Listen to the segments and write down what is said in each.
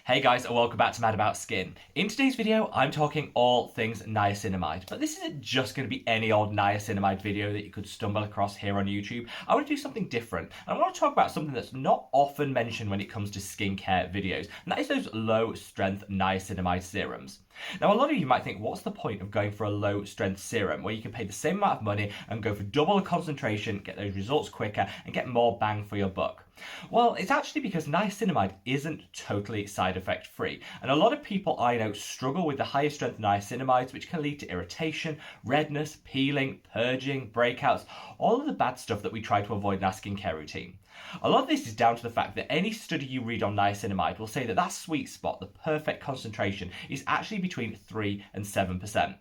Hey guys, and welcome back to Mad About Skin. In today's video, I'm talking all things niacinamide, but this isn't just going to be any old niacinamide video that you could stumble across here on YouTube. I want to do something different, and I want to talk about something that's not often mentioned when it comes to skincare videos, and that is those low-strength niacinamide serums. Now, a lot of you might think, what's the point of going for a low-strength serum where you can pay the same amount of money and go for double the concentration, get those results quicker, and get more bang for your buck? Well, it's actually because niacinamide isn't totally side effect free, and a lot of people I know struggle with the higher strength niacinamides, which can lead to irritation, redness, peeling, purging, breakouts, all of the bad stuff that we try to avoid in our skincare routine. A lot of this is down to the fact that any study you read on niacinamide will say that that sweet spot, the perfect concentration, is actually between 3 and 7%.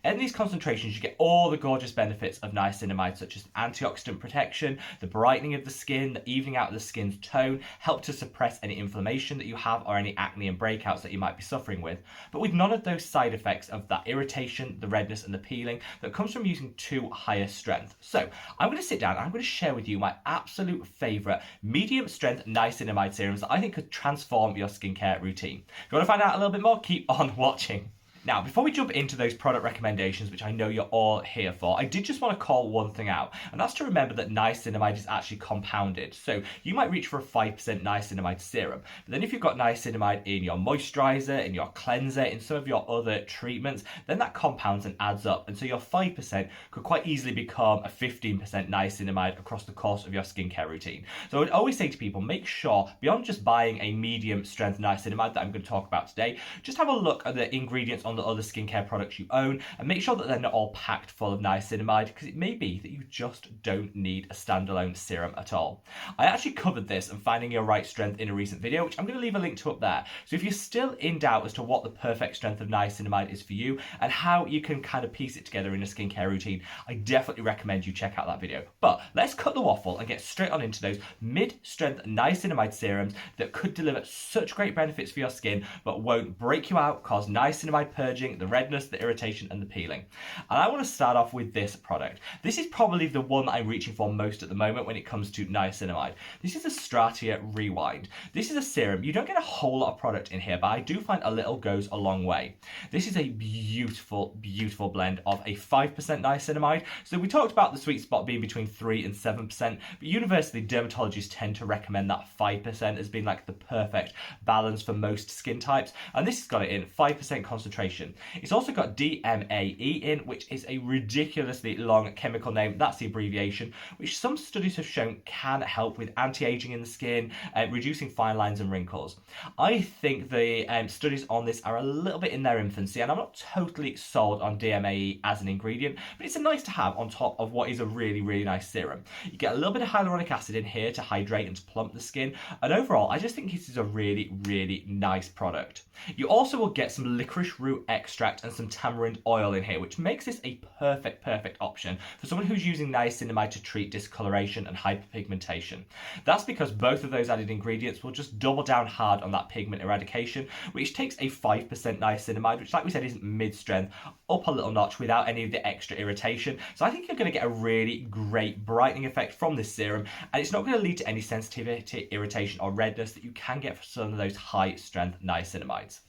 In these concentrations, you get all the gorgeous benefits of niacinamide, such as antioxidant protection, the brightening of the skin, the evening out of the skin's tone, help to suppress any inflammation that you have or any acne and breakouts that you might be suffering with, but with none of those side effects of that irritation, the redness and the peeling that comes from using too higher strength. So I'm going to sit down and I'm going to share with you my absolute favourite medium strength niacinamide serums that I think could transform your skincare routine. If you want to find out a little bit more, keep on watching. Now, before we jump into those product recommendations, which I know you're all here for, I did just want to call one thing out, and that's to remember that niacinamide is actually compounded. So you might reach for a 5% niacinamide serum, but then if you've got niacinamide in your moisturizer, in your cleanser, in some of your other treatments, then that compounds and adds up, and so your 5% could quite easily become a 15% niacinamide across the course of your skincare routine. So I would always say to people, make sure, beyond just buying a medium strength niacinamide that I'm going to talk about today, just have a look at the ingredients on the other skincare products you own and make sure that they're not all packed full of niacinamide, because it may be that you just don't need a standalone serum at all. I actually covered this and finding your right strength in a recent video, which I'm going to leave a link to up there. So if you're still in doubt as to what the perfect strength of niacinamide is for you and how you can kind of piece it together in a skincare routine, I definitely recommend you check out that video. But let's cut the waffle and get straight on into those mid-strength niacinamide serums that could deliver such great benefits for your skin but won't break you out, cause niacinamide purging, the redness, the irritation and the peeling. And I want to start off with this product. This is probably the one that I'm reaching for most at the moment when it comes to niacinamide. This is a Stratia Rewind. This is a serum. You don't get a whole lot of product in here, but I do find a little goes a long way. This is a beautiful, beautiful blend of a 5% niacinamide. So we talked about the sweet spot being between 3 and 7%, but universally dermatologists tend to recommend that 5% as being like the perfect balance for most skin types. And this has got it in 5% concentration. It's also got DMAE in, which is a ridiculously long chemical name. That's the abbreviation, which some studies have shown can help with anti-aging in the skin, reducing fine lines and wrinkles. I think the studies on this are a little bit in their infancy, and I'm not totally sold on DMAE as an ingredient, but it's a nice to have on top of what is a really, really nice serum. You get a little bit of hyaluronic acid in here to hydrate and to plump the skin, and overall, I just think this is a really, really nice product. You also will get some licorice root extract and some tamarind oil in here, which makes this a perfect option for someone who's using niacinamide to treat discoloration and hyperpigmentation. That's because both of those added ingredients will just double down hard on that pigment eradication, which takes a 5% niacinamide, which like we said isn't mid-strength, up a little notch without any of the extra irritation. So I think you're going to get a really great brightening effect from this serum, and it's not going to lead to any sensitivity, irritation or redness that you can get for some of those high-strength niacinamides.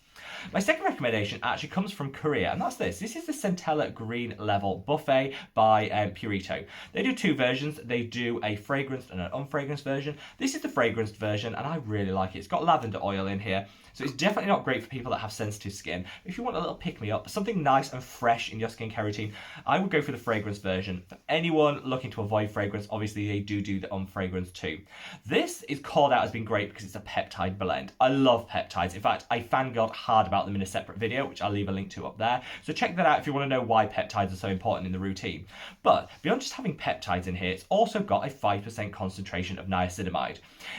My second recommendation actually comes from Korea, and that's this. This is the Centella Green Level Buffet by Purito. They do two versions. They do a fragranced and an unfragranced version. This is the fragranced version, and I really like it. It's got lavender oil in here, so it's definitely not great for people that have sensitive skin. If you want a little pick-me-up, something nice and fresh in your skincare routine, I would go for the fragrance version. For anyone looking to avoid fragrance, obviously they do the unfragranced too. This is called out as being great because it's a peptide blend. I love peptides. In fact, I fangirled hard about them in a separate video, which I'll leave a link to up there. So check that out if you want to know why peptides are so important in the routine. But beyond just having peptides in here, it's also got a 5% concentration of niacinamide.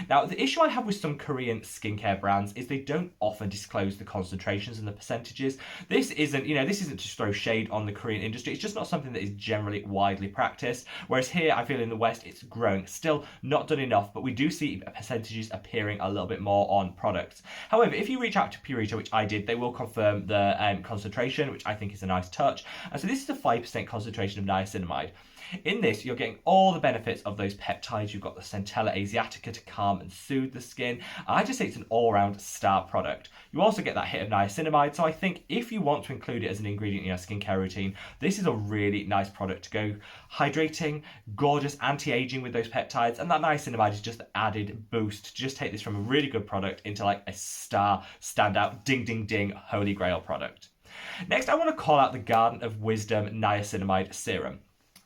Now, the issue I have with some Korean skincare brands is they don't often disclose the concentrations and the percentages. This isn't to throw shade on the Korean industry. It's just not something that is generally widely practiced. Whereas here, I feel in the West, it's growing. Still not done enough, but we do see percentages appearing a little bit more on products. However, if you reach out to Purito, which I did, they will confirm the concentration, which I think is a nice touch. And so this is a 5% concentration of niacinamide. In this, you're getting all the benefits of those peptides. You've got the Centella asiatica to calm and soothe the skin. I just say it's an all-round star product. You also get that hit of niacinamide, so I think if you want to include it as an ingredient in your skincare routine, this is a really nice product to go. Hydrating, gorgeous, anti-aging with those peptides, and that niacinamide is just the added boost to just take this from a really good product into like a star, standout, ding ding ding, holy grail product. Next, I want to call out the Garden of Wisdom Niacinamide Serum.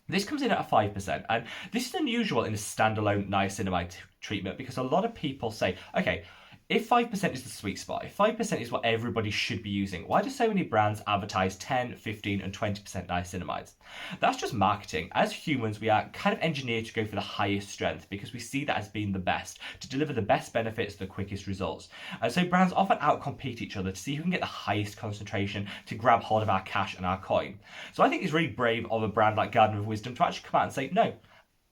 This comes in at a 5%, and this is unusual in a standalone niacinamide treatment because a lot of people say, okay, if 5% is the sweet spot, if 5% is what everybody should be using, why do so many brands advertise 10, 15 and 20% niacinamides? That's just marketing. As humans, we are kind of engineered to go for the highest strength because we see that as being the best, to deliver the best benefits, the quickest results. And so brands often outcompete each other to see who can get the highest concentration to grab hold of our cash and our coin. So I think it's really brave of a brand like Garden of Wisdom to actually come out and say, no,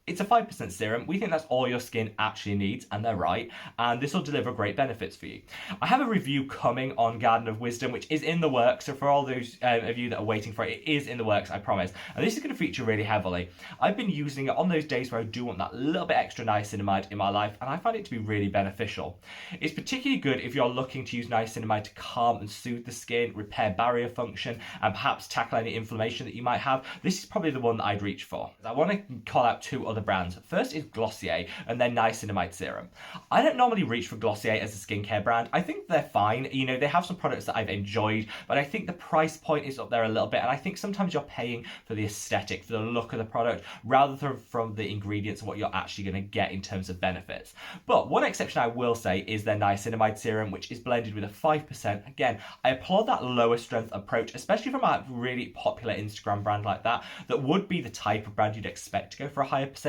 it's a 5% serum. We think that's all your skin actually needs, and they're right, and this will deliver great benefits for you. I have a review coming on Garden of Wisdom, which is in the works, so for all those of you that are waiting for it, it is in the works, I promise. And this is going to feature really heavily. I've been using it on those days where I do want that little bit extra niacinamide in my life, and I find it to be really beneficial. It's particularly good if you're looking to use niacinamide to calm and soothe the skin, repair barrier function, and perhaps tackle any inflammation that you might have. This is probably the one that I'd reach for. I want to call out two other brands. First is Glossier and then Niacinamide Serum. I don't normally reach for Glossier as a skincare brand. I think they're fine. You know, they have some products that I've enjoyed, but I think the price point is up there a little bit, and I think sometimes you're paying for the aesthetic, for the look of the product, rather than from the ingredients and what you're actually going to get in terms of benefits. But one exception I will say is their Niacinamide Serum, which is blended with a 5%. Again, I applaud that lower strength approach, especially from a really popular Instagram brand like that would be the type of brand you'd expect to go for a higher percentage.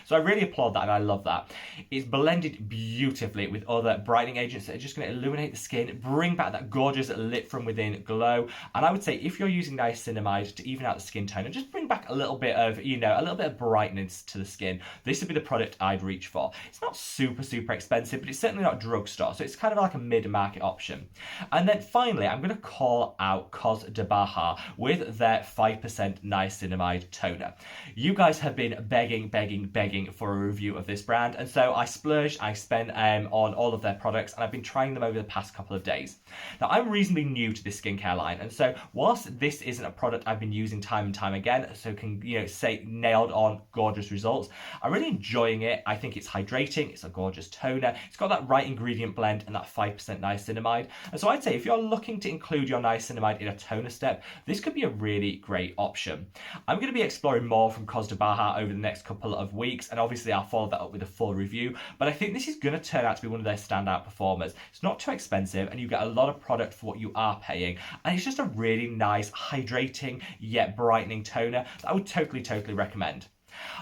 So I really applaud that, and I love that. It's blended beautifully with other brightening agents that are just going to illuminate the skin, bring back that gorgeous lit from within glow. And I would say if you're using niacinamide to even out the skin tone and just bring back a little bit of, you know, a little bit of brightness to the skin, this would be the product I'd reach for. It's not super expensive, but it's certainly not drugstore, so it's kind of like a mid-market option. And then finally, I'm going to call out Cos de Baja with their 5% niacinamide toner. You guys have been begging for a review of this brand, and so I splurged. I spent on all of their products, and I've been trying them over the past couple of days. Now, I'm reasonably new to this skincare line, and so whilst this isn't a product I've been using time and time again, so can, you know, say nailed on gorgeous results, I'm really enjoying it. I think it's hydrating, it's a gorgeous toner, it's got that right ingredient blend and that 5% niacinamide. And so I'd say if you're looking to include your niacinamide in a toner step, this could be a really great option. I'm going to be exploring more from Cos de Baja over the next couple of weeks, and obviously I'll follow that up with a full review, but I think this is going to turn out to be one of their standout performers. It's not too expensive, and you get a lot of product for what you are paying, and it's just a really nice, hydrating, yet brightening toner that I would totally recommend.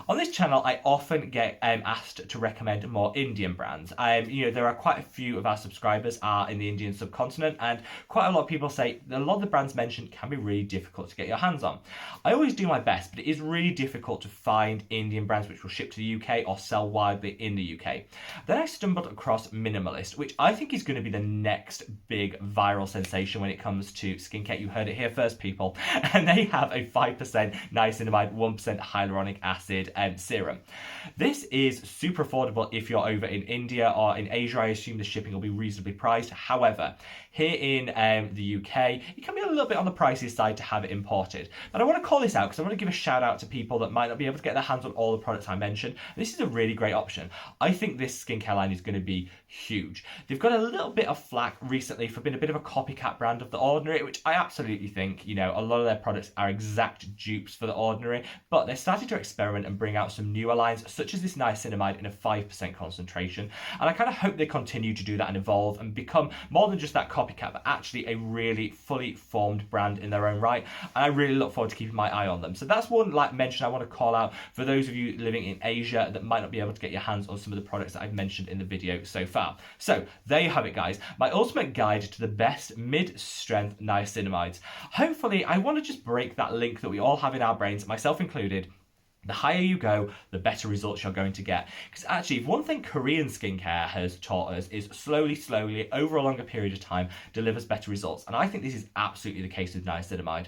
On this channel, I often get asked to recommend more Indian brands. You know, there are quite a few of our subscribers are in the Indian subcontinent, and quite a lot of people say that a lot of the brands mentioned can be really difficult to get your hands on. I always do my best, but it is really difficult to find Indian brands which will ship to the UK or sell widely in the UK. Then I stumbled across Minimalist, which I think is going to be the next big viral sensation when it comes to skincare. You heard it here first, people. And they have a 5% niacinamide, 1% hyaluronic acid serum. This is super affordable if you're over in India or in Asia. I assume the shipping will be reasonably priced. However, here in the UK, it can be a little bit on the pricey side to have it imported. But I want to call this out because I want to give a shout out to people that might not be able to get their hands on all the products I mentioned. This is a really great option. I think this skincare line is going to be huge. They've got a little bit of flack recently for being a bit of a copycat brand of The Ordinary, which I absolutely think, you know, a lot of their products are exact dupes for The Ordinary, but they're starting to experiment and bring out some newer lines, such as this niacinamide in a 5% concentration. And I kind of hope they continue to do that and evolve and become more than just that copycat, but actually a really fully formed brand in their own right. And I really look forward to keeping my eye on them. So that's one like mention I want to call out for those of you living in Asia that might not be able to get your hands on some of the products that I've mentioned in the video so far. So there you have it, guys. My ultimate guide to the best mid-strength niacinamides. Hopefully, I want to just break that link that we all have in our brains, myself included, The higher you go, the better results you're going to get. Because actually, if one thing Korean skincare has taught us is slowly, over a longer period of time, delivers better results. And I think this is absolutely the case with niacinamide.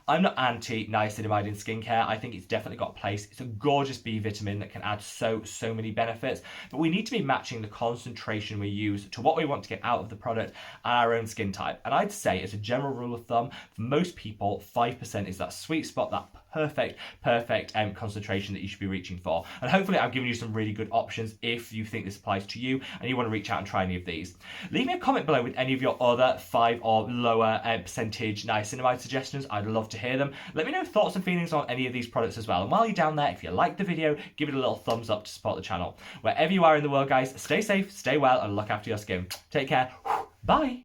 I'm not anti-niacinamide in skincare. I think it's definitely got a place. It's a gorgeous B vitamin that can add so many benefits. But we need to be matching the concentration we use to what we want to get out of the product and our own skin type. And I'd say, as a general rule of thumb, for most people, 5% is that sweet spot, that perfect concentration that you should be reaching for. And hopefully I've given you some really good options if you think this applies to you and you want to reach out and try any of these. Leave me a comment below with any of your other 5 or lower percentage niacinamide suggestions. I'd love to hear them. Let me know thoughts and feelings on any of these products as well. And while you're down there, if you liked the video, give it a little thumbs up to support the channel. Wherever you are in the world, guys, stay safe, stay well, and look after your skin. Take care. Bye.